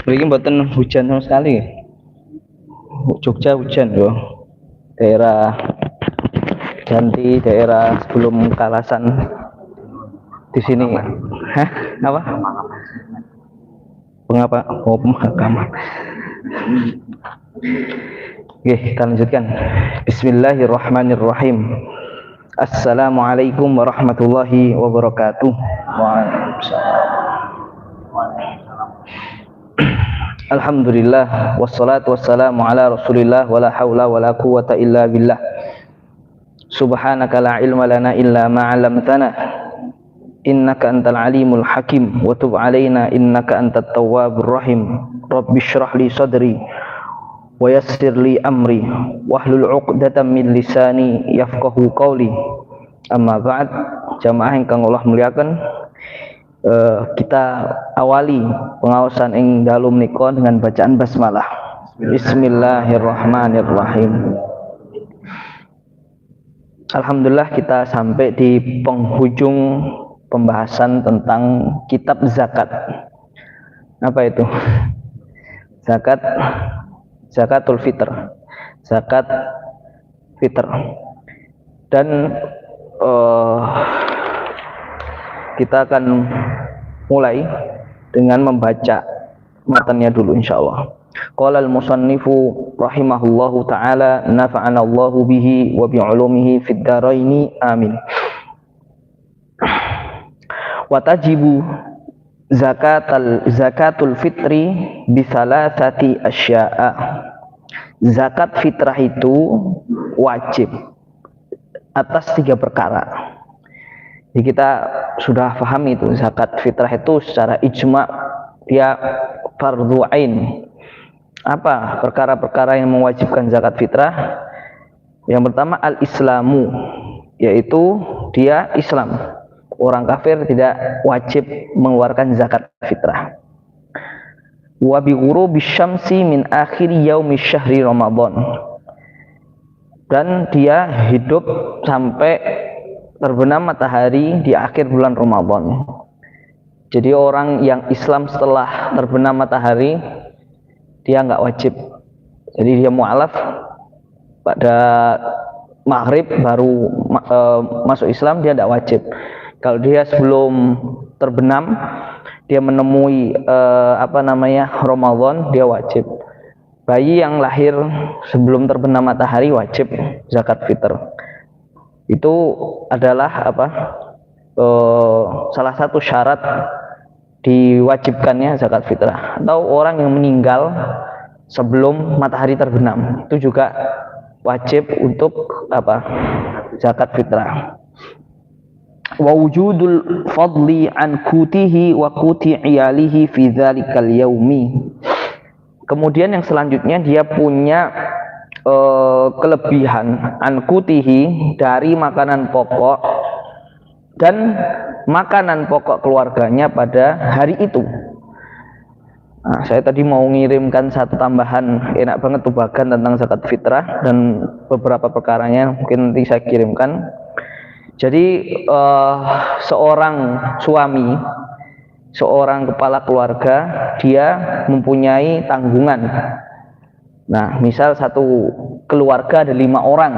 Ini mboten hujan sama sekali. Jogja hujan yo. Daerah Ganti daerah sebelum Kalasan di sini. Hah? Apa? Pengapa? Oh, pemakaman. Oke, kita lanjutkan. Bismillahirrahmanirrahim. Assalamualaikum warahmatullahi wabarakatuh. Waalaikumsalam. Alhamdulillah wassalatu wassalamu ala Rasulillah wala haula wala quwwata illa billah. Subhanaka la ilma lana illa ma 'allamtana. Innaka antal alimul hakim wa tub 'alaina innaka antat tawwabur rahim. Rabbi shrah li sadri wa yassir li amri wahlul 'uqdatam min lisani yafqahu qawli. Amma ba'd, jamaah ingkang Allah muliakan, kita awali pengaosan ing dalem menika dengan bacaan basmalah. Bismillahirrahmanirrahim. Alhamdulillah kita sampai di penghujung pembahasan tentang kitab zakat. Apa itu? Zakatul fitr. Zakat fitr. Dan kita akan mulai dengan membaca matanya dulu insyaallah. Qala al-musannifu rahimahullahu taala nafa'ana Allahu bihi wa bi 'ulumihi fid dharaini amin. Wa tajibu zakatul fitri bi salasati asya'a. Zakat fitrah itu wajib atas 3 perkara. Jadi kita sudah paham itu, zakat fitrah itu secara ijma dia fardhu ain. Apa perkara-perkara yang mewajibkan zakat fitrah? Yang pertama al-islamu, yaitu dia Islam. Orang kafir tidak wajib mengeluarkan zakat fitrah. Wa bi ghurubi syamsi min akhir yaumi syahri Ramadan. Dan dia hidup sampai terbenam matahari di akhir bulan Ramadan. Jadi orang yang Islam setelah terbenam matahari dia nggak wajib. Jadi dia mu'alaf pada maghrib baru masuk Islam, dia nggak wajib. Kalau dia sebelum terbenam dia menemui Ramadan, dia wajib. Bayi yang lahir sebelum terbenam matahari wajib zakat fitr. Itu adalah salah satu syarat diwajibkannya zakat fitrah. Atau orang yang meninggal sebelum matahari terbenam itu juga wajib untuk zakat fitrah. Wa wujudul fadli an kutihi wa kuti iyalihi fi dzalikal yaumi. Kemudian yang selanjutnya dia punya kelebihan ankutihi dari makanan pokok dan makanan pokok keluarganya pada hari itu. Nah, saya tadi mau ngirimkan satu tambahan, enak banget tuh bagan tentang zakat fitrah dan beberapa perkaranya mungkin nanti saya kirimkan. Jadi seorang suami, seorang kepala keluarga, dia mempunyai tanggungan. Nah, misal satu keluarga ada 5 orang,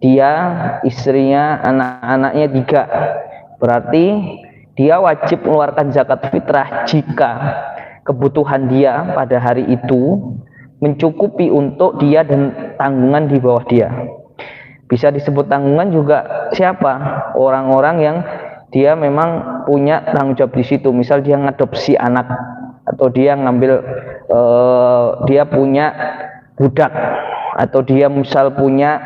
dia, istrinya, anak-anaknya 3, berarti dia wajib mengeluarkan zakat fitrah jika kebutuhan dia pada hari itu mencukupi untuk dia dan tanggungan di bawah dia. Bisa disebut tanggungan juga siapa? Orang-orang yang dia memang punya tanggung jawab di situ. Misal dia ngadopsi anak, atau dia ngambil dia punya budak, atau dia misal punya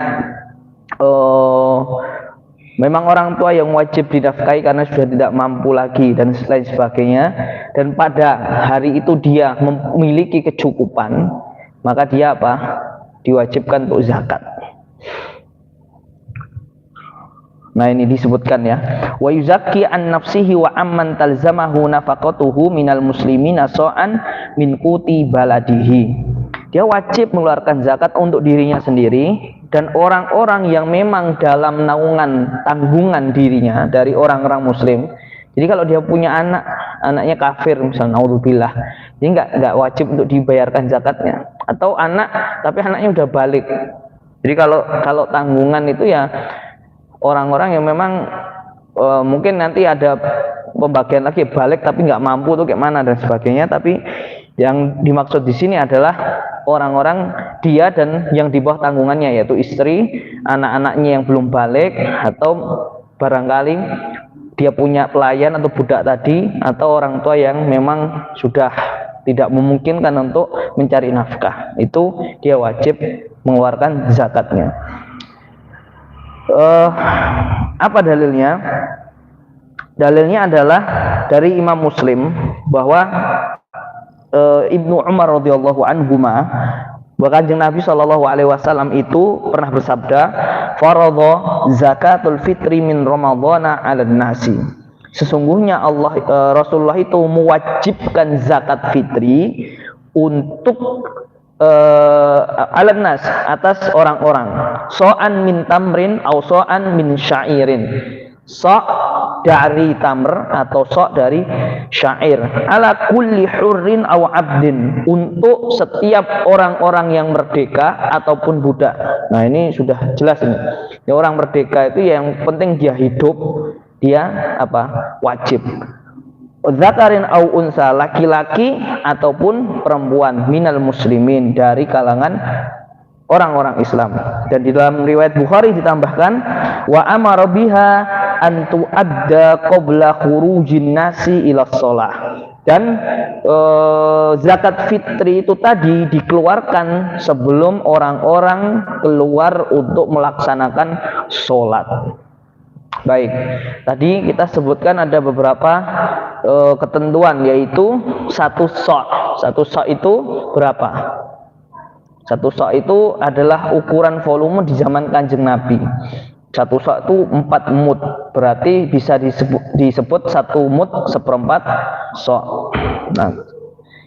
memang orang tua yang wajib dinafkahi karena sudah tidak mampu lagi dan lain sebagainya, dan pada hari itu dia memiliki kecukupan, maka dia diwajibkan untuk zakat. Nah, ini disebutkan ya. Wa yuzakki an nafsihi wa amman talzamahu nafaqatuhu minal muslimina sa'an min quti baladihi. Dia wajib mengeluarkan zakat untuk dirinya sendiri dan orang-orang yang memang dalam naungan tanggungan dirinya dari orang-orang muslim. Jadi kalau dia punya anak, anaknya kafir misalnya, naudzubillah, jadi nggak wajib untuk dibayarkan zakatnya. Atau anak tapi anaknya udah balik, jadi kalau tanggungan itu ya orang-orang yang memang mungkin nanti ada pembagian lagi balik tapi nggak mampu tuh kayak mana dan sebagainya. Tapi yang dimaksud di sini adalah orang-orang dia dan yang di bawah tanggungannya, yaitu istri, anak-anaknya yang belum balik, atau barangkali dia punya pelayan atau budak tadi, atau orang tua yang memang sudah tidak memungkinkan untuk mencari nafkah, itu dia wajib mengeluarkan zakatnya. Apa dalilnya? Dalilnya adalah dari Imam Muslim bahwa Ibnu Umar radhiyallahu anhuma, bahwa Kanjeng Nabi Shallallahu alaihi wasallam itu pernah bersabda, faradha zakatul fitri min ramadhana 'alan nasi. Sesungguhnya Rasulullah itu mewajibkan zakat fitri untuk 'alan nas, atas orang-orang, so'an min tamrin au so'an min syairin. So' dari tamr atau so' dari syair, ala kulli hurrin aw abdin, untuk setiap orang-orang yang merdeka ataupun budak. Nah ini sudah jelas ini. Ya, orang merdeka itu yang penting dia hidup, dia wajib. Zakarin aw unsa, laki-laki ataupun perempuan, minal muslimin, dari kalangan orang-orang Islam. Dan di dalam riwayat Bukhari ditambahkan, wa amara biha an tu'adda qabla khurujin nasi ila shalah. Dan zakat fitri itu tadi dikeluarkan sebelum orang-orang keluar untuk melaksanakan sholat. Baik, tadi kita sebutkan ada beberapa ketentuan, yaitu satu sok itu berapa? Satu sok itu adalah ukuran volume di zaman Kanjeng Nabi. Satu sok itu 4 mud, berarti bisa disebut 1 mud seperempat sok. Nah,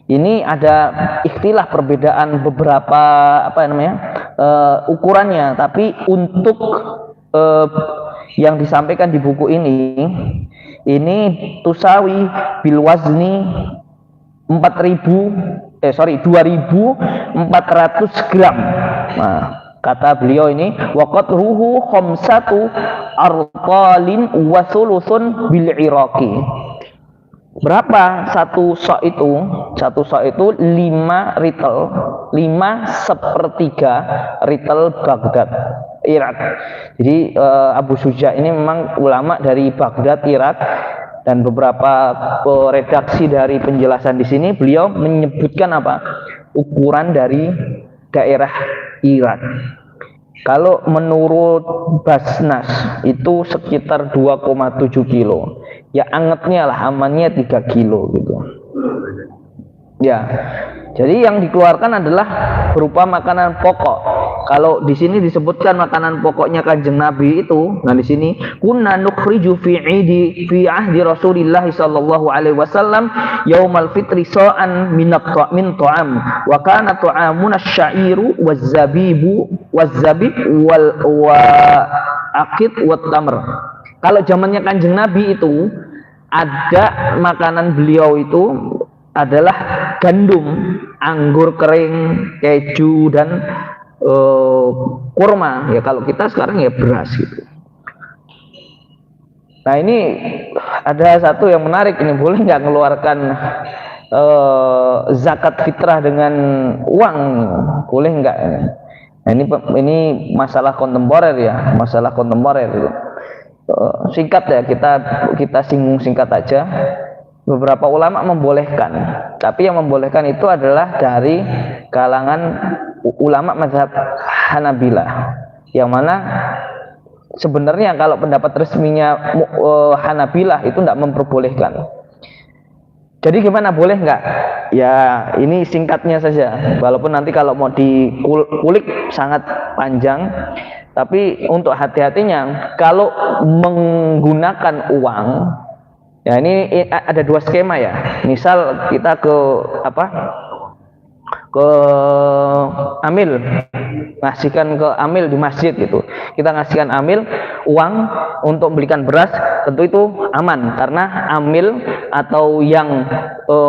ini ada ikhtilaf, perbedaan beberapa ukurannya, tapi untuk yang disampaikan di buku ini tusawi bil wazni 2400 gram. Nah, kata beliau ini, waqat ruhu khamsatu arqalin wa thuluthun bil iraqi. Berapa satu sok itu? Satu sok itu 5 ritel, 5/3 ritel Baghdad, Irak. Jadi Abu Suja ini memang ulama dari Baghdad, Irak. Dan beberapa redaksi dari penjelasan di sini, beliau menyebutkan ukuran dari daerah Irak. Kalau menurut Basnas itu sekitar 2,7 kilo. Ya angetnya lah, amannya 3 kilo gitu. Ya. Jadi yang dikeluarkan adalah berupa makanan pokok. Kalau di sini disebutkan makanan pokoknya Kanjeng Nabi itu, nah di sini kunna nukhriju fi ahdi Rasulillah sallallahu alaihi wasallam yaumal fitri sa'an min ta'am wa kana ta'amuna asy-sya'iru waz-zabibu waz-zabib wa aqid wat tamr. Kalau zamannya Kanjeng Nabi itu ada makanan beliau itu adalah gandum, anggur kering, keju, dan kurma. Ya kalau kita sekarang ya beras gitu. Nah ini ada satu yang menarik ini, boleh nggak mengeluarkan zakat fitrah dengan uang? Boleh nggak? Nah, ini masalah kontemporer ya, masalah kontemporer gitu. Singkat ya, kita singgung singkat aja. Beberapa ulama membolehkan, tapi yang membolehkan itu adalah dari kalangan ulama mazhab Hanabilah, yang mana sebenarnya kalau pendapat resminya Hanabilah itu tidak memperbolehkan. Jadi gimana, boleh nggak? Ya ini singkatnya saja, walaupun nanti kalau mau dikulik sangat panjang. Tapi untuk hati-hatinya, kalau menggunakan uang, ya ini ada 2 skema ya. Misal kita ke amil, ngasihkan ke amil di masjid gitu. Kita ngasihkan amil uang untuk belikan beras, tentu itu aman karena amil atau yang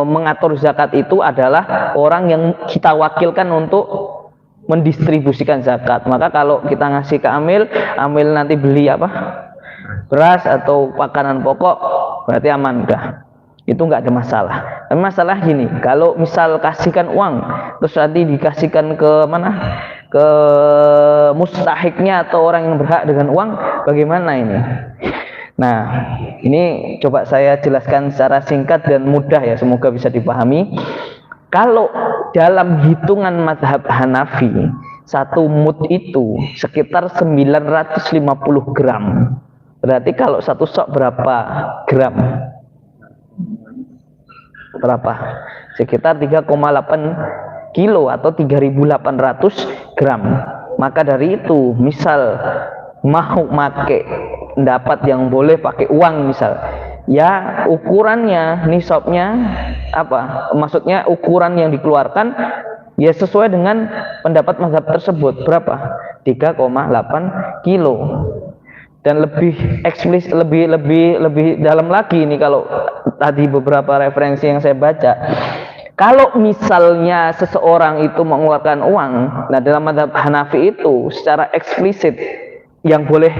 mengatur zakat itu adalah orang yang kita wakilkan untuk mendistribusikan zakat. Maka kalau kita ngasih ke amil, amil nanti beli apa? Beras atau makanan pokok, berarti aman udah. Itu nggak ada masalah. Tapi masalah gini, kalau misal kasihkan uang terus nanti dikasihkan ke mana, ke mustahiknya atau orang yang berhak dengan uang, bagaimana ini? Nah, ini coba saya jelaskan secara singkat dan mudah ya, semoga bisa dipahami. Kalau dalam hitungan mazhab Hanafi, satu mud itu sekitar 950 gram. Berarti kalau satu sok berapa gram? Berapa? Sekitar 3,8 kilo atau 3.800 gram. Maka dari itu, misal mau pakai dapat yang boleh pakai uang misal, ya ukurannya, nisabnya apa? Maksudnya ukuran yang dikeluarkan ya sesuai dengan pendapat mazhab tersebut. Berapa? 3,8 kilo. Dan lebih eksplisit, lebih dalam lagi ini kalau tadi beberapa referensi yang saya baca. Kalau misalnya seseorang itu mengeluarkan uang, nah dalam mazhab Hanafi itu secara eksplisit yang boleh,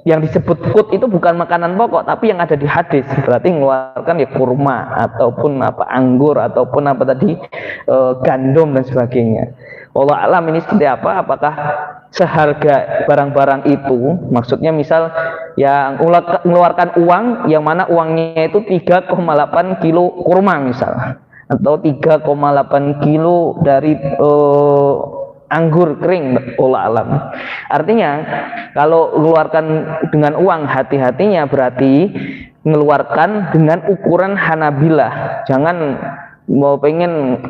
yang disebut qut itu bukan makanan pokok tapi yang ada di hadis, berarti mengeluarkan ya kurma ataupun apa anggur ataupun apa tadi gandum dan sebagainya. Wallah alam ini seperti apa, apakah seharga barang-barang itu, maksudnya misal yang mengeluarkan uang yang mana uangnya itu 3,8 kilo kurma misal, atau 3,8 kilo dari anggur kering, wallah alam. Artinya kalau mengeluarkan dengan uang, hati-hatinya berarti mengeluarkan dengan ukuran Hanabilah. Jangan mau pengen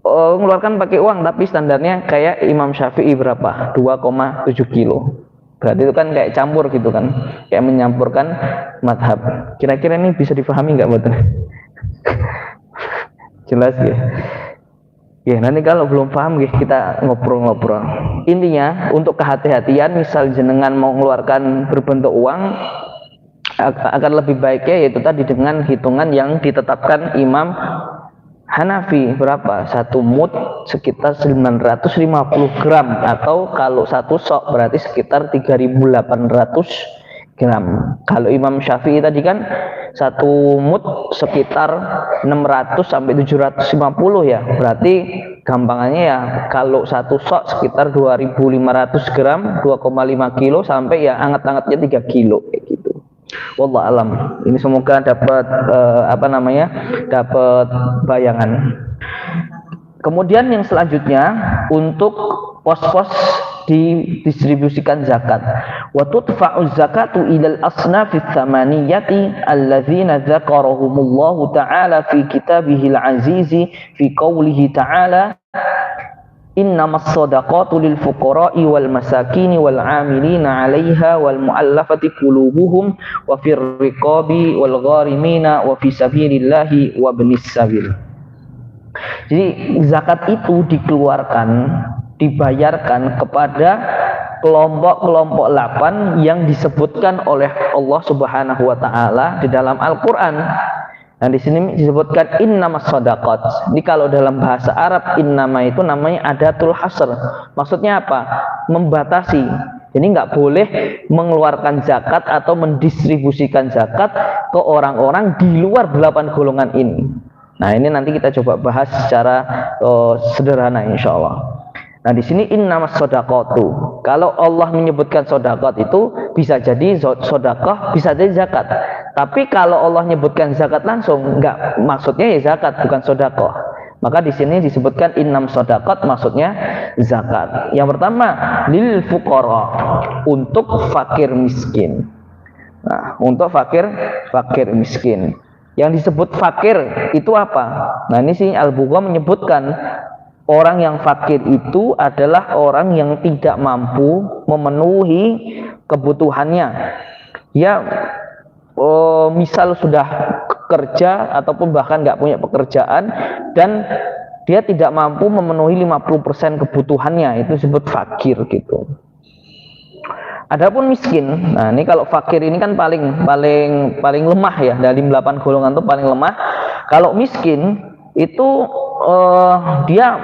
mengeluarkan pakai uang tapi standarnya kayak Imam Syafi'i berapa? 2,7 kilo. Berarti itu kan kayak campur gitu kan, kayak menyampurkan madhab. Kira-kira ini bisa dipahami nggak betul? Jelas ya? Ya nanti kalau belum paham ya kita ngobrol-ngobrol. Intinya untuk kehati-hatian, misal jenengan mau mengeluarkan berbentuk uang, akan lebih baiknya yaitu tadi dengan hitungan yang ditetapkan Imam Hanafi. Berapa? Satu mud sekitar 950 gram, atau kalau satu sok berarti sekitar 3.800 gram. Kalau Imam Syafi'i tadi kan satu mud sekitar 600 sampai 750 ya. Berarti gampangannya ya kalau satu sok sekitar 2.500 gram, 2,5 kilo sampai ya anget-angetnya 3 kilo kayak gitu. Wallah alam. Ini semoga dapat dapat bayangan. Kemudian yang selanjutnya untuk pos-pos didistribusikan zakat. Wa tudfa'u zakatu ilal asnafis tsamaniyati alladzina dzakarahumullahu ta'ala fi kitabihil azizi fi qoulihi ta'ala innamas shadaqatu lil fuqara'i wal masakini wal 'amilina 'alaiha wal mu'allafati qulubuhum wa fir riqabi wal gharimina wa fi sabilillahi wa ibnis sabil. Jadi zakat itu dikeluarkan, dibayarkan kepada kelompok-kelompok 8 yang disebutkan oleh Allah Subhanahu wa taala di dalam Al-Qur'an. Nah di sini disebutkan innamas shadaqat. Ini kalau dalam bahasa Arab innama itu namanya adatul hasr. Maksudnya apa? Membatasi. Jadi nggak boleh mengeluarkan zakat atau mendistribusikan zakat ke orang-orang di luar 8 golongan ini. Nah ini nanti kita coba bahas secara sederhana insya Allah. Nah di sini innamas shadaqatu. Kalau Allah menyebutkan shadaqat itu bisa jadi sedekah, bisa jadi zakat. Tapi kalau Allah menyebutkan zakat langsung, enggak, maksudnya ya zakat bukan sedekah. Maka di sini disebutkan innam shadaqat, maksudnya zakat. Yang pertama lil fuqara, untuk fakir miskin. Nah, untuk fakir miskin. Yang disebut fakir itu apa? Nah ini sih Al-Bughawi menyebutkan orang yang fakir itu adalah orang yang tidak mampu memenuhi kebutuhannya. Ya, misal sudah kerja ataupun bahkan nggak punya pekerjaan dan dia tidak mampu memenuhi 50% kebutuhannya, itu disebut fakir gitu. Adapun miskin, nah ini kalau fakir ini kan paling lemah ya, dari 8 golongan itu paling lemah. Kalau miskin itu dia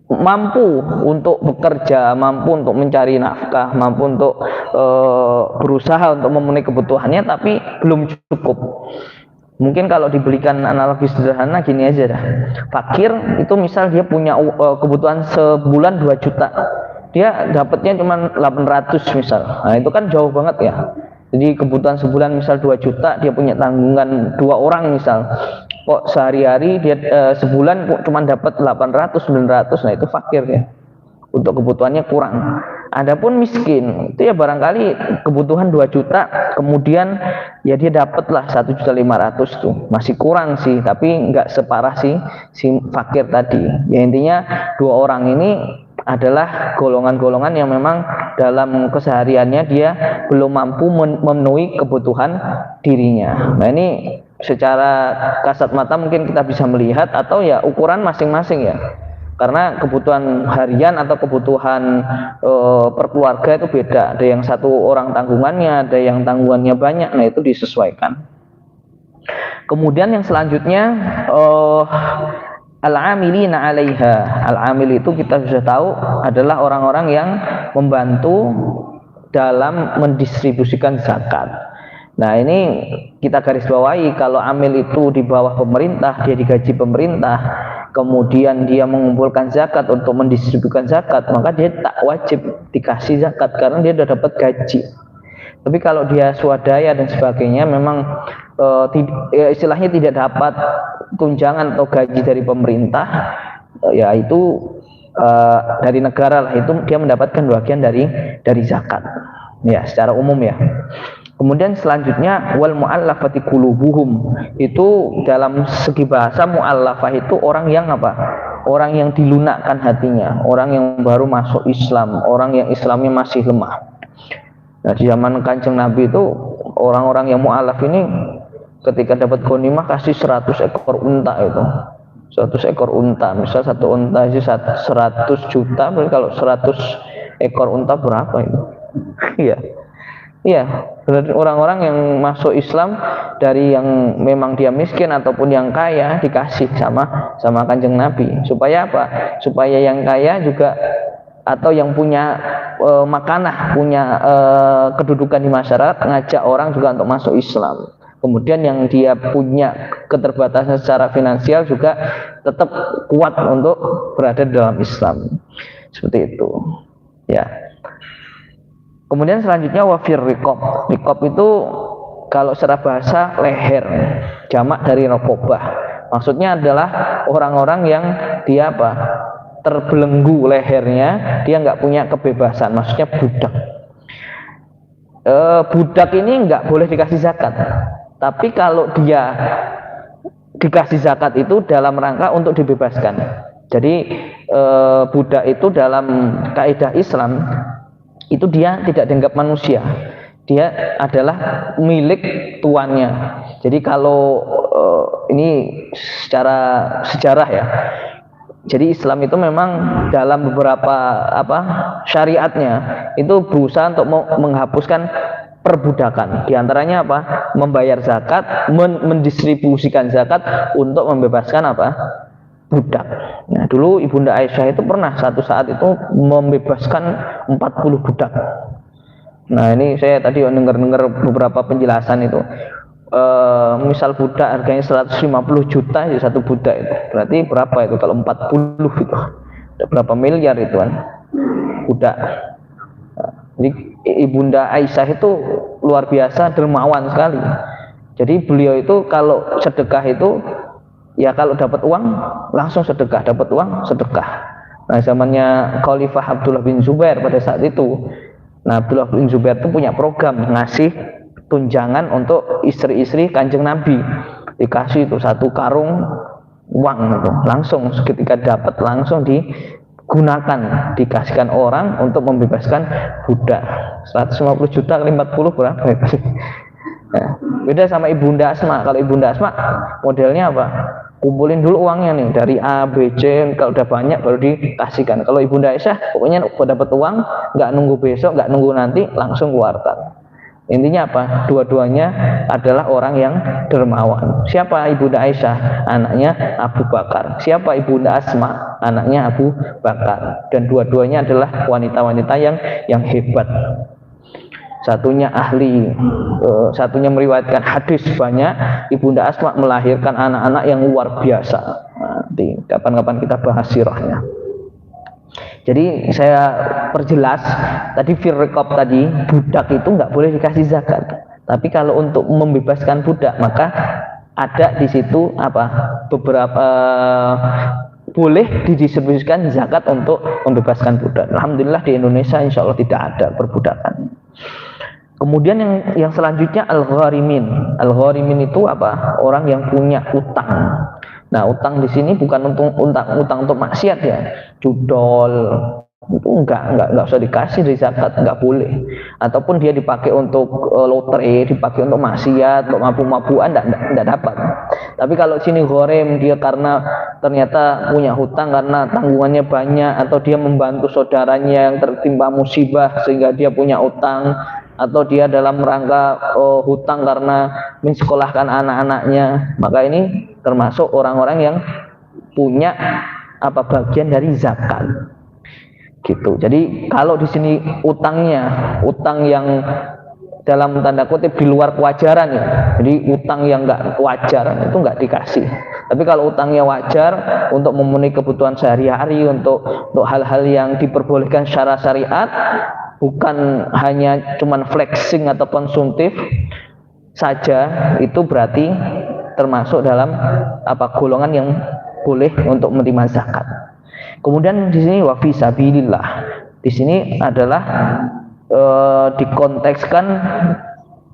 mampu untuk bekerja, mampu untuk mencari nafkah, mampu untuk berusaha untuk memenuhi kebutuhannya, tapi belum cukup. Mungkin kalau diberikan analogi sederhana gini aja dah. Fakir itu misal dia punya kebutuhan sebulan 2 juta. Dia dapatnya cuma 800 misal. Nah, itu kan jauh banget ya. Jadi kebutuhan sebulan misal 2 juta, dia punya tanggungan 2 orang misal. Kok sehari-hari dia sebulan kok cuma dapat 800 900. Nah, itu fakir ya. Untuk kebutuhannya kurang. Adapun miskin itu ya barangkali kebutuhan 2 juta, kemudian ya dia dapatlah 1.500.000 tuh, masih kurang sih, tapi nggak separah si fakir tadi. Ya intinya 2 orang ini adalah golongan-golongan yang memang dalam kesehariannya dia belum mampu memenuhi kebutuhan dirinya. Nah ini secara kasat mata mungkin kita bisa melihat, atau ya ukuran masing-masing ya. Karena kebutuhan harian atau kebutuhan per keluarga itu beda. Ada yang satu orang tanggungannya, ada yang tanggungannya banyak. Nah itu disesuaikan. Kemudian yang selanjutnya al-amilina 'alaiha. Al-amil itu kita sudah tahu adalah orang-orang yang membantu dalam mendistribusikan zakat. Nah ini kita garis bawahi, kalau amil itu di bawah pemerintah, dia digaji pemerintah, kemudian dia mengumpulkan zakat untuk mendistribusikan zakat, maka dia tak wajib dikasih zakat karena dia sudah dapat gaji. Tapi kalau dia swadaya dan sebagainya, memang istilahnya tidak dapat tunjangan atau gaji dari pemerintah, ya itu dari negara lah, itu dia mendapatkan bagian dari zakat ya secara umum ya. Kemudian selanjutnya wal mu'allafati qulubuhum, itu dalam segi bahasa mu'allafah itu orang yang apa? Orang yang dilunakkan hatinya, orang yang baru masuk Islam, orang yang Islamnya masih lemah. Nah, di zaman Kanjeng Nabi itu orang-orang yang mu'allaf ini ketika dapat ghanimah kasih 100 ekor unta itu. 100 ekor unta, misal satu unta itu 100 juta, berarti kalau 100 ekor unta berapa itu? Iya. Iya, berarti orang-orang yang masuk Islam dari yang memang dia miskin ataupun yang kaya dikasih sama Kanjeng Nabi. Supaya apa? Supaya yang kaya juga atau yang punya makanah, punya kedudukan di masyarakat, ngajak orang juga untuk masuk Islam. Kemudian yang dia punya keterbatasan secara finansial juga tetap kuat untuk berada dalam Islam. Seperti itu. Ya. Kemudian selanjutnya wafir riqab. Riqab itu kalau secara bahasa leher, jamak dari raqabah. Maksudnya adalah orang-orang yang dia apa? Terbelenggu lehernya, dia nggak punya kebebasan, maksudnya budak. Budak ini nggak boleh dikasih zakat. Tapi kalau dia dikasih zakat itu dalam rangka untuk dibebaskan. Jadi budak itu dalam kaidah Islam itu dia tidak dianggap manusia, dia adalah milik tuannya. Jadi kalau ini secara sejarah ya, jadi Islam itu memang dalam beberapa syariatnya itu berusaha untuk menghapuskan perbudakan. Di antaranya apa? Membayar zakat, mendistribusikan zakat untuk membebaskan budak. Nah, dulu Ibunda Aisyah itu pernah satu saat itu membebaskan 40 budak. Nah, ini saya tadi dengar beberapa penjelasan itu. Misal budak harganya 150 juta ya satu budak itu. Berarti berapa itu kalau 40 itu? Ada berapa miliar itu kan? Budak. Jadi Ibunda Aisyah itu luar biasa dermawan sekali. Jadi beliau itu kalau sedekah itu ya kalau dapat uang langsung sedekah, dapat uang sedekah. Nah zamannya Khalifah Abdullah bin Zubair pada saat itu, nah Abdullah bin Zubair itu punya program ngasih tunjangan untuk istri-istri Kanjeng Nabi, dikasih itu 1 karung uang itu, langsung ketika dapat langsung digunakan, dikasihkan orang untuk membebaskan budak. 150 juta kali 40 berapa itu? Ya, beda sama Ibunda Asma. Kalau Ibunda Asma modelnya apa? kumpulin dulu uangnya nih dari A, B, C, kalau udah banyak baru dikasihkan. Kalau Ibunda Aisyah pokoknya dapat uang, nggak nunggu besok, nggak nunggu nanti, langsung keluarkan. Intinya apa? Dua-duanya adalah orang yang dermawan. Siapa Ibunda Aisyah? Anaknya Abu Bakar. Siapa Ibunda Asma? Anaknya Abu Bakar. Dan dua-duanya adalah wanita-wanita yang hebat. Satunya ahli, satunya meriwayatkan hadis banyak. Ibunda Asma melahirkan anak-anak yang luar biasa. Nanti kapan-kapan kita bahas sirahnya. Jadi saya perjelas tadi firqab tadi, budak itu nggak boleh dikasih zakat. Tapi kalau untuk membebaskan budak maka ada di situ beberapa boleh didistribusikan zakat untuk membebaskan budak. Alhamdulillah di Indonesia insya Allah tidak ada perbudakan. Kemudian yang selanjutnya al-gharimin. Al-gharimin itu apa? Orang yang punya utang. Nah, utang di sini bukan utang untuk maksiat ya. Judol itu enggak usah dikasih dari zakat, enggak boleh. Ataupun dia dipakai untuk lotre, dipakai untuk maksiat, untuk mabuk-mabukan enggak dapat. Tapi kalau sini gharim, dia karena ternyata punya hutang karena tanggungannya banyak, atau dia membantu saudaranya yang tertimpa musibah sehingga dia punya utang, atau dia dalam rangka hutang karena mensekolahkan anak-anaknya, maka ini termasuk orang-orang yang punya bagian dari zakat gitu. Jadi kalau di sini utangnya utang yang dalam tanda kutip di luar kewajaran ya, jadi utang yang nggak wajar itu nggak dikasih. Tapi kalau utangnya wajar untuk memenuhi kebutuhan sehari-hari, untuk hal-hal yang diperbolehkan secara syariat, bukan hanya cuman flexing atau konsumtif saja, itu berarti termasuk dalam golongan yang boleh untuk menerima zakat. Kemudian di sini wa fi sabilillah. Di sini adalah dikontekskan,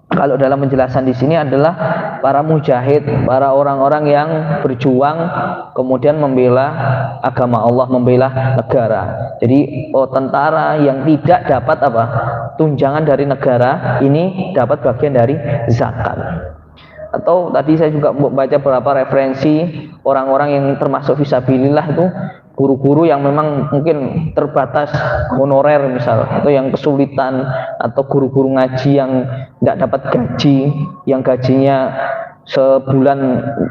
kalau dalam penjelasan di sini adalah para mujahid, para orang-orang yang berjuang kemudian membela agama Allah, membela negara. Jadi tentara yang tidak dapat tunjangan dari negara ini dapat bagian dari zakat. Atau tadi saya juga baca beberapa referensi orang-orang yang termasuk fisabilillah itu guru-guru yang memang mungkin terbatas honorer misal, atau yang kesulitan, atau guru-guru ngaji yang nggak dapat gaji, yang gajinya sebulan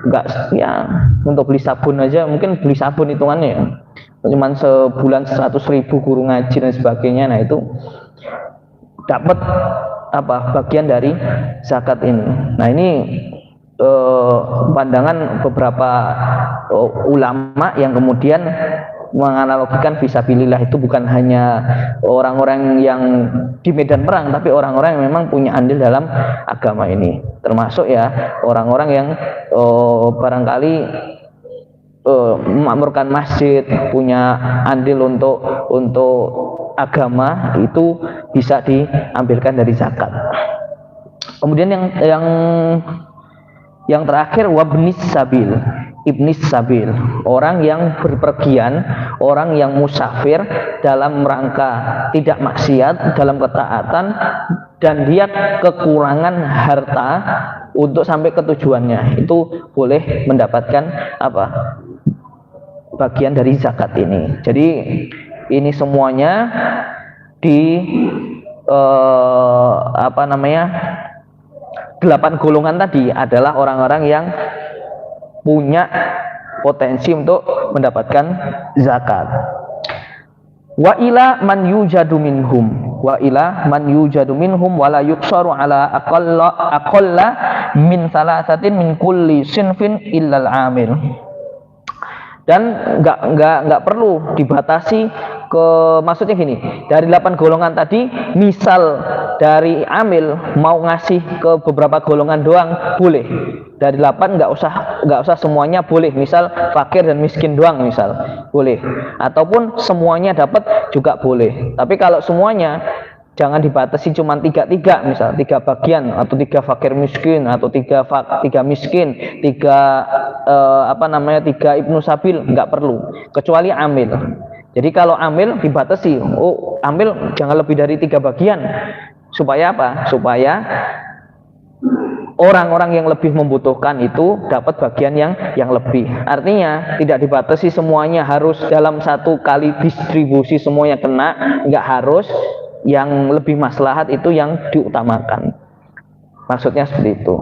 nggak, ya untuk beli sabun aja mungkin beli sabun hitungannya ya cuman sebulan 100.000 guru ngaji dan sebagainya. Nah itu dapat bagian dari zakat ini. Nah ini pandangan beberapa ulama yang kemudian menganalogikan fisabilillah itu bukan hanya orang-orang yang di medan perang, tapi orang-orang yang memang punya andil dalam agama ini, termasuk ya orang-orang yang barangkali memakmurkan masjid, punya andil untuk agama, itu bisa diambilkan dari zakat. Kemudian yang terakhir wabnis sabil, ibnis sabil, orang yang berpergian, orang yang musafir dalam rangka tidak maksiat, dalam ketaatan, dan dia kekurangan harta untuk sampai ke tujuannya, itu boleh mendapatkan bagian dari zakat ini. Jadi ini semuanya di 8 golongan tadi adalah orang-orang yang punya potensi untuk mendapatkan zakat. Wa ila man yujadu minhum, wa ila man yujadu minhum wala yuqsaru ala aqalla min salasatin min kulli sinfin illal amil. Dan enggak perlu dibatasi maksudnya gini, dari 8 golongan tadi, misal dari amil mau ngasih ke beberapa golongan doang boleh. Dari 8 enggak usah semuanya boleh. Misal fakir dan miskin doang misal boleh. Ataupun semuanya dapat juga boleh. Tapi kalau semuanya jangan dibatasi cuma 3 misal 3 bagian, atau 3 fakir miskin, atau 3 miskin, 3 ibnu sabil, enggak perlu kecuali amil. Jadi kalau amil dibatasi, amil jangan lebih dari 3 bagian. Supaya apa? Supaya orang-orang yang lebih membutuhkan itu dapat bagian yang lebih. Artinya tidak dibatasi semuanya harus dalam satu kali distribusi semuanya kena, nggak harus. Yang lebih maslahat itu yang diutamakan. Maksudnya seperti itu.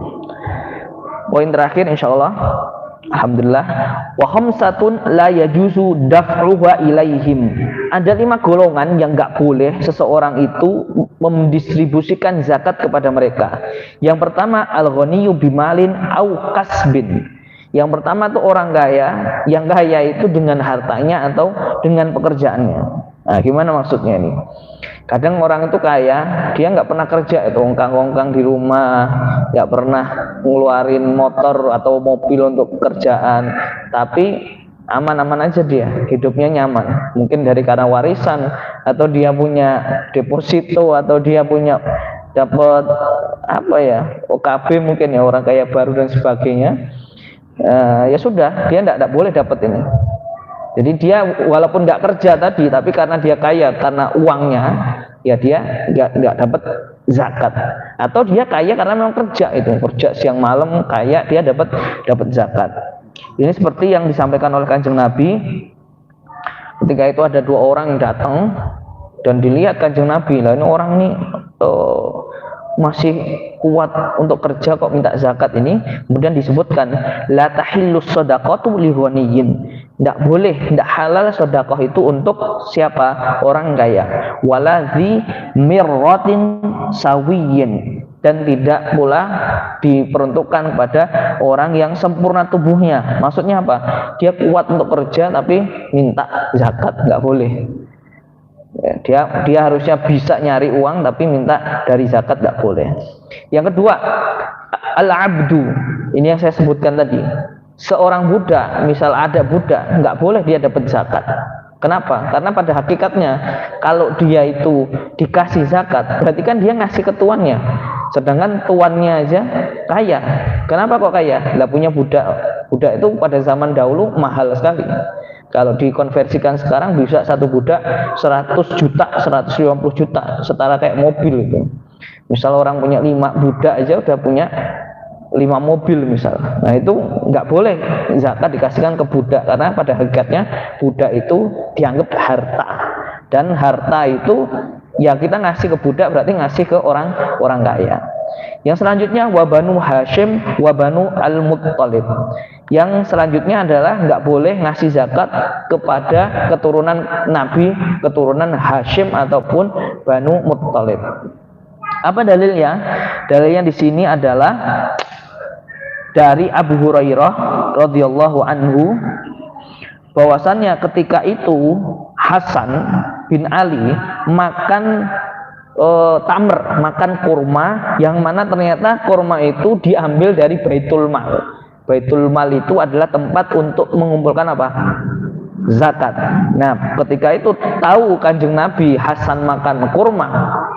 Poin terakhir insyaallah, alhamdulillah, wa khamsatun la yajuzu daf'uha ilaihim. Ada 5 golongan yang enggak boleh seseorang itu mendistribusikan zakat kepada mereka. Yang pertama, al-ghaniyyu bimalin au kasbin. Yang pertama tuh orang kaya, yang kaya itu dengan hartanya atau dengan pekerjaannya. Nah, gimana maksudnya ini? Kadang orang itu kaya, dia nggak pernah kerja, itu ongkang-ongkang di rumah, nggak pernah ngeluarin motor atau mobil untuk pekerjaan, tapi aman-aman aja dia, hidupnya nyaman. Mungkin dari karena warisan, atau dia punya deposito, atau dia punya dapat apa ya, OKB mungkin ya, orang kaya baru dan sebagainya. Ya sudah, dia nggak boleh dapat ini. Jadi dia walaupun nggak kerja tadi, tapi karena dia kaya karena uangnya, ya dia nggak dapat zakat. Atau dia kaya karena memang kerja, itu kerja siang malam kaya, dia dapat zakat. Ini seperti yang disampaikan oleh Kanjeng Nabi. Ketika itu ada 2 orang yang datang dan dilihat Kanjeng Nabi, lah ini orang ini masih kuat untuk kerja kok minta zakat ini. Kemudian disebutkan la tahillus shadaqatu li ghaniyyin. Tidak boleh, tidak halal sedekah itu untuk siapa? Orang kaya. Waladzi mirratin sawiyin, dan tidak pula diperuntukkan kepada orang yang sempurna tubuhnya. Maksudnya apa? Dia kuat untuk kerja tapi minta zakat, nggak boleh. Dia harusnya bisa nyari uang tapi minta dari zakat, nggak boleh. Yang kedua, al-abdu. Ini yang saya sebutkan tadi. Seorang budak, misal ada budak, nggak boleh dia dapat zakat. Kenapa? Karena pada hakikatnya kalau dia itu dikasih zakat, berarti kan dia ngasih ke tuannya. Sedangkan tuannya aja kaya. Kenapa kok kaya? Lah punya budak. Budak itu pada zaman dahulu mahal sekali. Kalau dikonversikan sekarang bisa satu budak 100 juta, 150 juta, setara kayak mobil itu. Misal orang punya 5 budak aja udah punya 5 mobil misal. Nah itu nggak boleh zakat dikasihkan ke budak, karena pada hakikatnya budak itu dianggap harta, dan harta itu ya kita ngasih ke budak berarti ngasih ke orang kaya. Yang selanjutnya wabanu Hashim wabanu al-Muttalib. Yang selanjutnya adalah nggak boleh ngasih zakat kepada keturunan Nabi, keturunan Hashim ataupun Banu Muttalib. Apa dalilnya? Dalilnya di sini adalah dari Abu Hurairah radhiyallahu anhu, bahwasannya ketika itu Hasan bin Ali makan tamr, makan kurma, yang mana ternyata kurma itu diambil dari Baitul Mal. Baitul Mal itu adalah tempat untuk mengumpulkan apa? Zakat. Nah, ketika itu tahu Kanjeng Nabi Hasan makan kurma,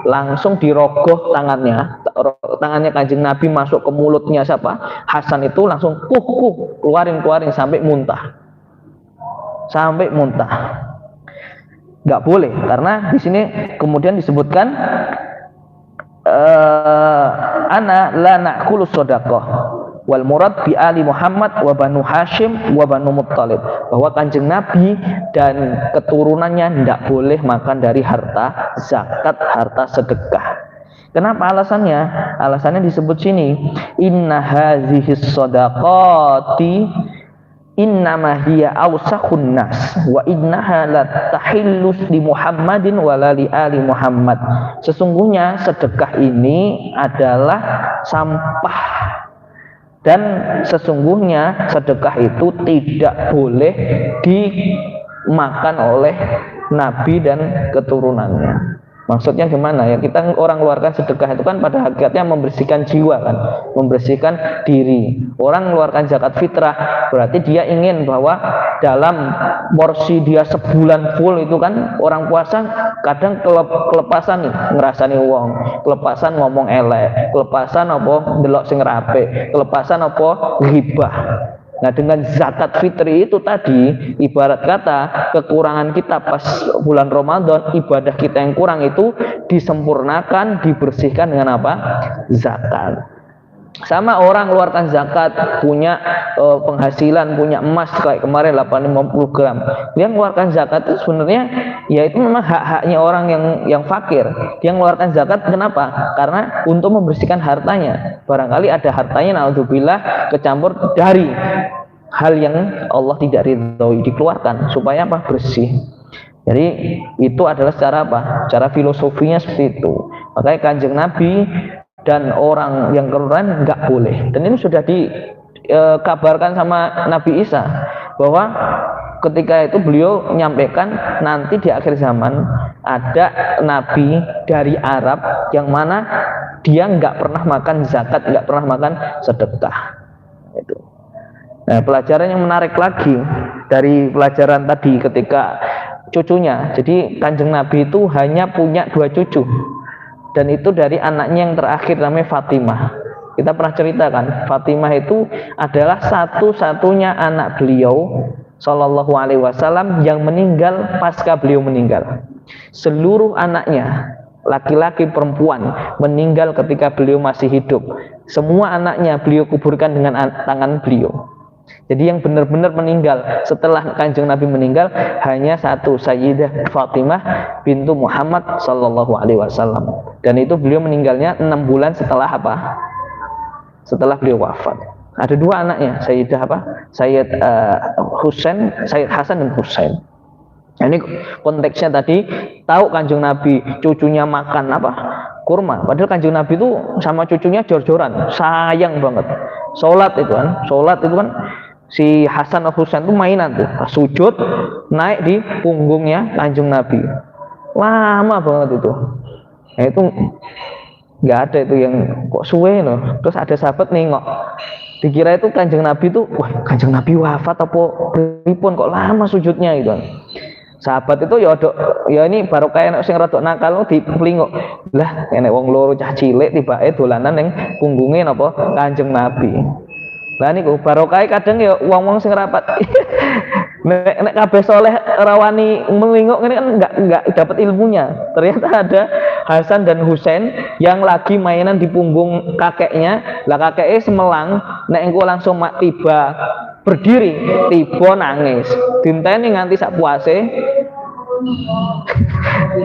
langsung dirogoh tangannya Kanjeng Nabi masuk ke mulutnya siapa? Hasan itu langsung keluarin sampai muntah. Nggak boleh, karena di sini kemudian disebutkan ana la na'kulu shadaqah wal murad bi ali Muhammad wa banu Hashim wa banu Muttalib, bahwa Kanjeng Nabi dan keturunannya tidak boleh makan dari harta zakat, harta sedekah. Kenapa alasannya? Alasannya disebut sini, inna hazihis shadaqati innama hiya awsakhun nas wa innaha la tahillus li Muhammadin wa la li ali Muhammad. Sesungguhnya sedekah ini adalah sampah, dan sesungguhnya sedekah itu tidak boleh dimakan oleh Nabi dan keturunannya. Maksudnya gimana ya? Kita orang keluarkan sedekah itu kan pada hakikatnya membersihkan jiwa kan, membersihkan diri. Orang mengeluarkan zakat fitrah berarti dia ingin bahwa dalam porsi dia sebulan full itu kan, orang puasa kadang kelepasan nih ngerasani uang, kelepasan ngomong elek, kelepasan apa ndelok sing rapi, kelepasan apa ghibah. Nah, dengan zakat fitri itu tadi, ibarat kata kekurangan kita pas bulan Ramadan, ibadah kita yang kurang itu disempurnakan, dibersihkan dengan apa? Zakat. Sama orang keluarkan zakat, punya penghasilan, punya emas kayak kemarin 850 gram. Dia mengeluarkan zakat itu sebenarnya ya itu memang hak-haknya orang yang fakir. Dia mengeluarkan zakat kenapa? Karena untuk membersihkan hartanya. Barangkali ada hartanya naudzubillah kecampur dari hal yang Allah tidak ridhoi, dikeluarkan supaya apa? Bersih. Jadi itu adalah cara apa? Cara filosofinya seperti itu. Makanya Kanjeng Nabi dan orang yang keluaran nggak boleh. Dan ini sudah dikabarkan sama Nabi Isa bahwa ketika itu beliau menyampaikan nanti di akhir zaman ada nabi dari Arab yang mana dia nggak pernah makan zakat, nggak pernah makan sedekah. Itu. Nah, pelajaran yang menarik lagi dari pelajaran tadi ketika cucunya. Jadi Kanjeng Nabi itu hanya punya 2 cucu. Dan itu dari anaknya yang terakhir namanya Fatimah. Kita pernah ceritakan, Fatimah itu adalah satu-satunya anak beliau Shallallahu Alaihi Wasallam yang meninggal pasca beliau meninggal. Seluruh anaknya, laki-laki perempuan, meninggal ketika beliau masih hidup. Semua anaknya beliau kuburkan dengan tangan beliau. Jadi yang benar-benar meninggal setelah Kanjeng Nabi meninggal hanya satu, Sayyidah Fatimah bintu Muhammad Sallallahu Alaihi Wasallam. Dan itu beliau meninggalnya 6 bulan setelah apa? Setelah beliau wafat. Ada 2 anaknya, Sayyidah apa? Sayyid Sayyid Hasan dan Husain. Nah, ini konteksnya tadi tahu Kanjeng Nabi cucunya makan apa? Kurma. Padahal Kanjeng Nabi itu sama cucunya jor-joran, sayang banget. Sholat itu kan si Hasan dan Husain itu mainan tuh, pas sujud naik di punggungnya Kanjeng Nabi, lama banget itu. Nah, itu nggak ada itu yang kok suwe loh. Terus ada sahabat nengok, dikira itu Kanjeng Nabi tuh, wah Kanjeng Nabi wafat apa pripun kok lama sujudnya itu. Sahabat itu ya ini baru kayak sing rada nakal dipelinguk. Lah enek wong loro cah cilik tibake dolanan ning punggunge napa Kanjeng Nabi. Lah niku barokah kadang ya wong-wong sing rapat. nek kabeh saleh rawani melinguk ngene kan enggak dapat ilmunya. Ternyata ada Hasan dan Husain yang lagi mainan di punggung kakeknya. Lah kakeknya semelang, nek engko langsung tiba berdiri, tiba nangis. Dinteni nganti sak puase.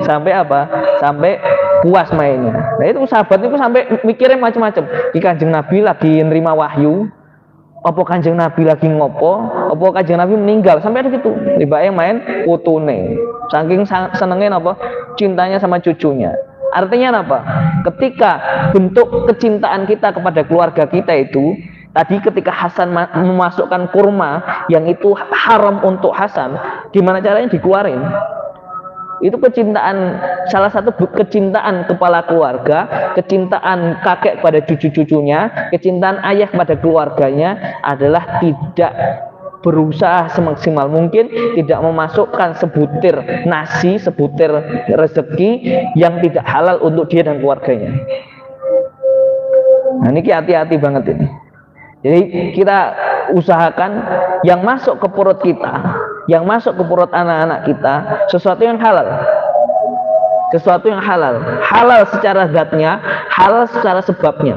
Sampai apa? Sampai puas mainnya. Nah itu sahabat itu sampai mikirnya macam-macam. Di Kanjeng Nabi lagi nerima wahyu, apa Kanjeng Nabi lagi ngopo, apa Kanjeng Nabi meninggal, sampai ada gitu. Tiba-tiba main putune. Saking senengnya apa? Cintanya sama cucunya. Artinya apa? Ketika bentuk kecintaan kita kepada keluarga kita itu tadi ketika Hasan memasukkan kurma yang itu haram untuk Hasan, gimana caranya dikeluarin? Itu kecintaan, salah satu kecintaan kepala keluarga, kecintaan kakek pada cucu-cucunya, kecintaan ayah pada keluarganya adalah tidak berusaha semaksimal mungkin, tidak memasukkan sebutir nasi, sebutir rezeki yang tidak halal untuk dia dan keluarganya. Nah ini hati-hati banget ini. Jadi kita usahakan yang masuk ke perut kita, yang masuk ke perut anak-anak kita, sesuatu yang halal. Sesuatu yang halal. Halal secara zatnya, halal secara sebabnya.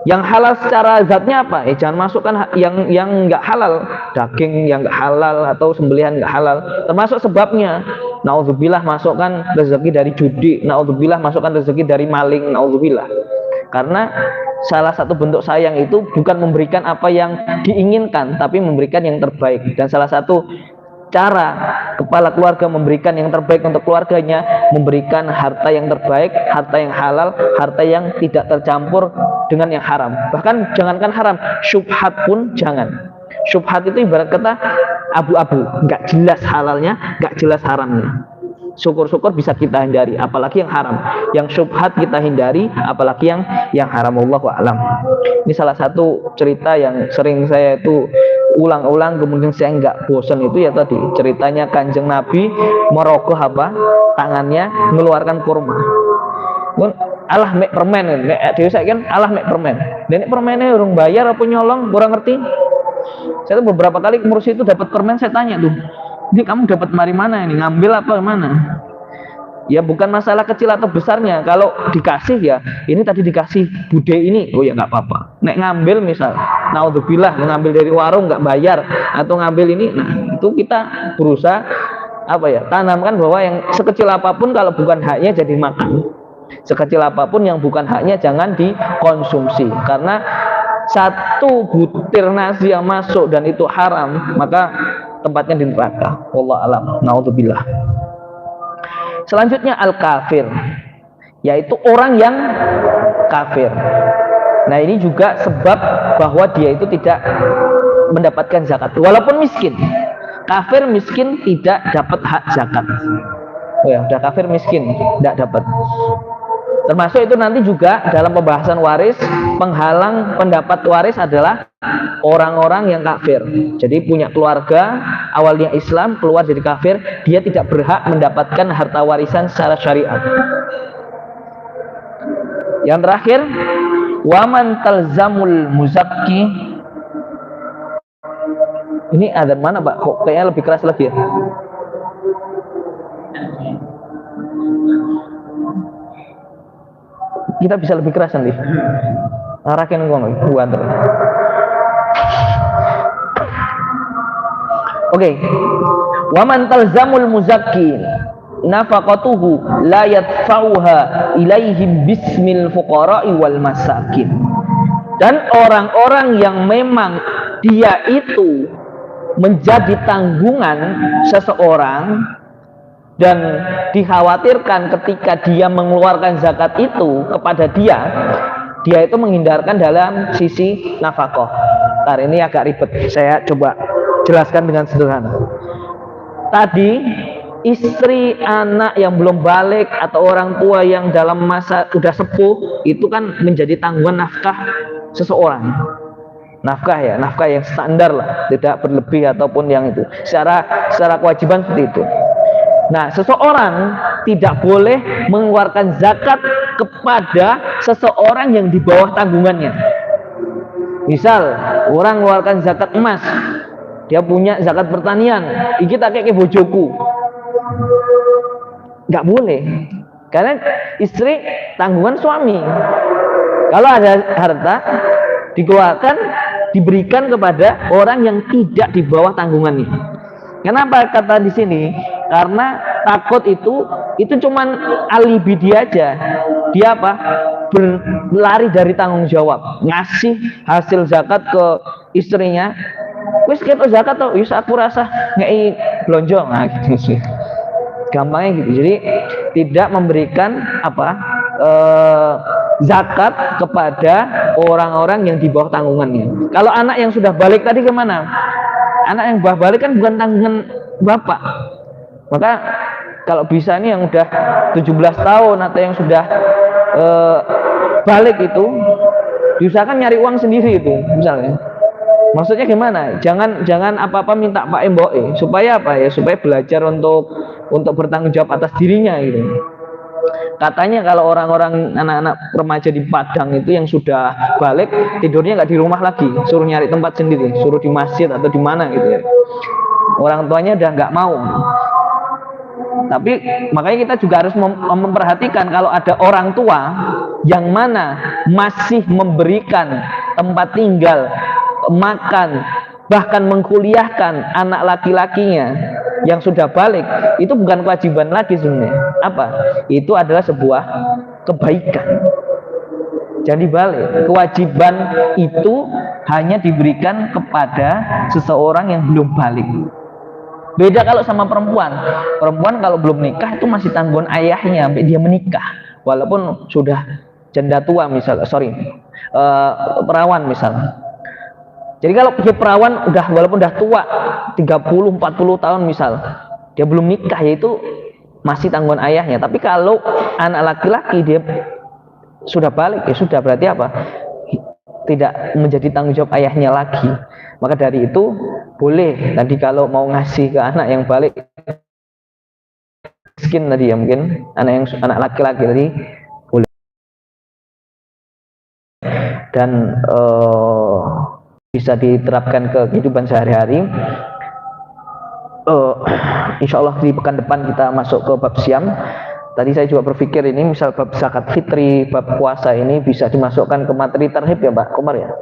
Yang halal secara zatnya apa? Jangan masukkan yang nggak halal, daging yang nggak halal atau sembelihan nggak halal. Termasuk sebabnya. Naudzubillah masukkan rezeki dari judi, naudzubillah masukkan rezeki dari maling, naudzubillah. Karena salah satu bentuk sayang itu bukan memberikan apa yang diinginkan, tapi memberikan yang terbaik. Dan salah satu cara kepala keluarga memberikan yang terbaik untuk keluarganya, memberikan harta yang terbaik, harta yang halal, harta yang tidak tercampur dengan yang haram. Bahkan jangankan haram, syubhat pun jangan. Syubhat itu ibarat kata abu-abu, nggak jelas halalnya, nggak jelas haramnya. Syukur-syukur bisa kita hindari, apalagi yang haram. Yang syubhat kita hindari, apalagi yang haram. Wallahu a'lam. Ini salah satu cerita yang sering saya itu ulang-ulang, kemudian saya nggak bosan itu ya tadi ceritanya Kanjeng Nabi merogoh apa tangannya mengeluarkan kurma. Allah mek permen, nek dhewe saiki kan Allah mek permen. Nek permennya urung bayar apa nyolong, kurang ngerti. Saya tuh beberapa kali ngurus itu dapat permen, saya tanya tuh, ini kamu dapat dari mana ini? Ngambil apa mana? Ya bukan masalah kecil atau besarnya. Kalau dikasih ya, ini tadi dikasih bude ini, oh ya nggak apa-apa. Nek ngambil misal, naudzubillah ngambil dari warung nggak bayar atau ngambil ini, nah itu kita berusaha apa ya, tanamkan bahwa yang sekecil apapun kalau bukan haknya jadi makan. Sekecil apapun yang bukan haknya jangan dikonsumsi. Karena satu butir nasi yang masuk dan itu haram, maka tempatnya di neraka. Wallahu alam. Naudzubillah. Selanjutnya al-kafir, yaitu orang yang kafir. Nah ini juga sebab bahwa dia itu tidak mendapatkan zakat walaupun miskin. Kafir miskin tidak dapat hak zakat. Oh ya, udah kafir miskin tidak dapat. Termasuk itu nanti juga dalam pembahasan waris, penghalang pendapat waris adalah orang-orang yang kafir. Jadi punya keluarga awalnya Islam, keluar jadi kafir, dia tidak berhak mendapatkan harta warisan secara syariat. Yang terakhir, waman talzamul muzakki. Ini ada mana Pak? Kok kayaknya lebih keras lagi ya? Kita bisa lebih keras nanti. Arakin gua antar. Oke. Waman talzamul muzakki nafaqatuhu la yadfa'uha ilaihim bismil fuqara'i wal masakin. Dan orang-orang yang memang dia itu menjadi tanggungan seseorang dan dikhawatirkan ketika dia mengeluarkan zakat itu kepada dia itu menghindarkan dalam sisi nafkah. Ntar ini agak ribet, saya coba jelaskan dengan sederhana. Tadi istri, anak yang belum balik atau orang tua yang dalam masa udah sepuh itu kan menjadi tanggungan nafkah seseorang. Nafkah ya, nafkah yang standar lah, tidak berlebih ataupun yang itu. Secara kewajiban seperti itu. Nah, seseorang tidak boleh mengeluarkan zakat kepada seseorang yang di bawah tanggungannya. Misal, orang mengeluarkan zakat emas, dia punya zakat pertanian, iki tak kayak bojoku. Nggak boleh, karena istri tanggungan suami. Kalau ada harta, dikeluarkan, diberikan kepada orang yang tidak di bawah tanggungannya. Kenapa kata di sini? Karena takut itu cuman alibi dia aja. Dia apa? Berlari dari tanggung jawab, ngasih hasil zakat ke istrinya. Wis ketok zakat toh, wis aku rasa ngei blonjo. Nah, gitu sih. Gampangnya gitu. Jadi tidak memberikan zakat kepada orang-orang yang di bawah tanggungannya. Kalau anak yang sudah balik tadi kemana? Anak yang balik kan bukan tanggungan bapak. Maka kalau bisa nih yang udah 17 tahun atau yang sudah balik itu diusahakan nyari uang sendiri itu misalnya. Maksudnya gimana? Jangan apa-apa minta Pak Mbok supaya apa ya? Supaya belajar untuk bertanggung jawab atas dirinya gitu. Katanya kalau orang-orang anak-anak remaja di Padang itu yang sudah balik tidurnya nggak di rumah lagi, suruh nyari tempat sendiri, suruh di masjid atau di mana gitu ya. Orang tuanya udah nggak mau. Tapi makanya kita juga harus memperhatikan kalau ada orang tua yang mana masih memberikan tempat tinggal, makan, bahkan mengkuliahkan anak laki-lakinya yang sudah balik, itu bukan kewajiban lagi sebenarnya. Apa? Itu adalah sebuah kebaikan. Jadi balik, kewajiban itu hanya diberikan kepada seseorang yang belum balik. Beda kalau sama perempuan. Perempuan kalau belum nikah itu masih tanggungan ayahnya sampai dia menikah. Walaupun sudah janda tua misal, perawan misal. Jadi kalau dia perawan walaupun udah tua 30-40 tahun misal, dia belum nikah, yaitu masih tanggungan ayahnya. Tapi kalau anak laki-laki dia sudah balik, ya sudah, berarti apa? Tidak menjadi tanggung jawab ayahnya lagi. Maka dari itu boleh tadi kalau mau ngasih ke anak yang balik miskin tadi ya, mungkin anak laki-laki tadi boleh. Dan bisa diterapkan ke kehidupan sehari-hari. Insya Allah di pekan depan kita masuk ke bab siam. tadi saya juga berpikir ini misal bab zakat fitri, bab puasa ini bisa dimasukkan ke materi tarhib ya Pak Komar ya.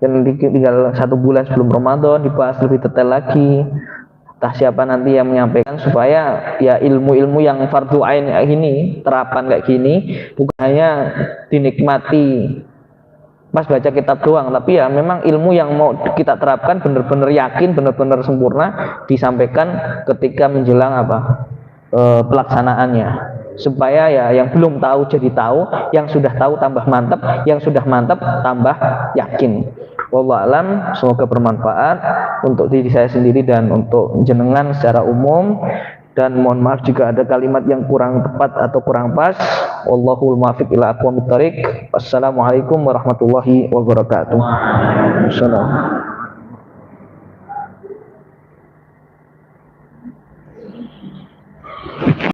Dan tinggal 1 bulan sebelum Ramadan dibahas lebih detail lagi. Entah siapa nanti yang menyampaikan supaya ya ilmu-ilmu yang fardhu ain kayak gini, terapan kayak gini bukan hanya dinikmati pas baca kitab doang, tapi ya memang ilmu yang mau kita terapkan benar-benar yakin, benar-benar sempurna disampaikan ketika menjelang pelaksanaannya, supaya ya yang belum tahu jadi tahu, yang sudah tahu tambah mantap, yang sudah mantap tambah yakin. Wallahu alam, semoga bermanfaat untuk diri saya sendiri dan untuk jenengan secara umum, dan mohon maaf jika ada kalimat yang kurang tepat atau kurang pas. Wallahul muwaffiq ila aqwamit thoriq. Wassalamualaikum warahmatullahi wabarakatuh. Waalaikumsalam.